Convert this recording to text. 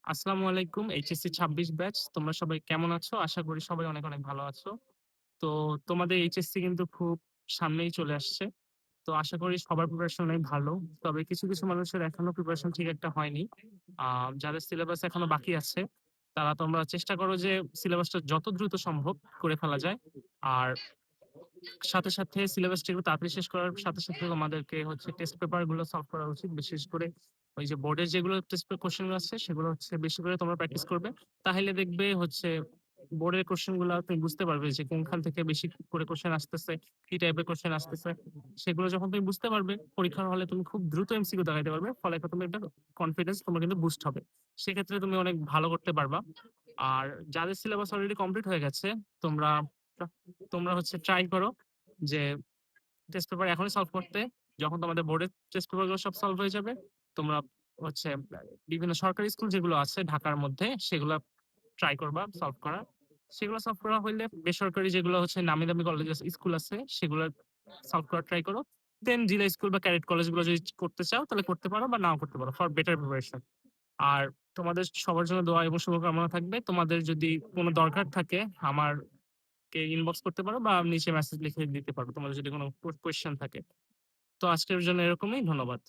আসসালামু আলাইকুম। HSC ২৬ batch. তোমরা সবাই কেমন আছো? আশা করি সবাই অনেক, অনেক ভালো আছো। তো তোমাদের এইচএসসি কিন্তু খুব সামনেই চলে আসছে। তো আশা করি সবার প্রিপারেশন অনেক ভালো। তবে কিছু, কিছু মানুষের এখনো প্রিপারেশন ঠিক একটা হয়নি। আ যাদের সিলেবাস এখনো বাকি আছে, তারা তোমরা চেষ্টা করো যে সিলেবাসটা যত দ্রুত সম্ভব করে ফেলা যায়। আর সাথে, সাথে সিলেবাসটা একটু তাড়াতাড়ি শেষ করার সাথে, সাথে তোমাদেরকে হচ্ছে টেস্ট পেপার গুলো সলভ করা উচিত। বিশেষ করে ওই যে বোর্ডের যেগুলো টেস্ট কোয়েশ্চেন গুলো আছে সেগুলো হচ্ছে বেশি করে তোমরা প্র্যাকটিস করবে। তাহলে দেখবে হচ্ছে বোর্ডের কোয়েশ্চেন গুলা তুমি বুঝতে পারবে যে কোনখান থেকে বেশি করে কোয়েশ্চেন আসতেছে, কি টাইপের কোয়েশ্চেন আসতেছে। সেগুলো যখন তুমি বুঝতে পারবে, পরীক্ষার হলে তুমি খুব দ্রুত এমসিকিউ দাগাইতে পারবে। ফলে একটা তুমি একটা কনফিডেন্স তোমার কিন্তু বুস্ট হবে। সেক্ষেত্রে তুমি অনেক ভালো করতে পারবা। আর যাদের সিলেবাস অলরেডি কমপ্লিট হয়ে গেছে, তোমরা তোমরা হচ্ছে ট্রাই করো যে টেস্ট পেপার এখনই সলভ করতে। যখন তোমাদের বোর্ডের টেস্ট পেপার গুলো সব সলভ হয়ে যাবে, তোমরা হচ্ছে বিভিন্ন সরকারি স্কুল যেগুলো আছে ঢাকার মধ্যে সেগুলা ট্রাই করবা সলভ করার। সেগুলো সলভ করা হইলে বেসরকারি যেগুলো হচ্ছে নামি দামি কলেজ স্কুল আছে সেগুলো সলভ করার ট্রাই করো। দেন জিলা স্কুল বা ক্যাডেট কলেজগুলো যদি করতে চাও তাহলে করতে পারো বা নাও করতে পারো ফর বেটার প্রিপারেশন। আর তোমাদের সবার জন্য দোয়া এবং শুভকামনা থাকবে। তোমাদের যদি কোন দরকার থাকে আমারকে ইনবক্স করতে পারো বা নিচে মেসেজ লিখে দিতে পারো। তোমাদের যদি কোন কোয়েশ্চেন থাকে। তো আজকের জন্য এরকমই। ধন্যবাদ।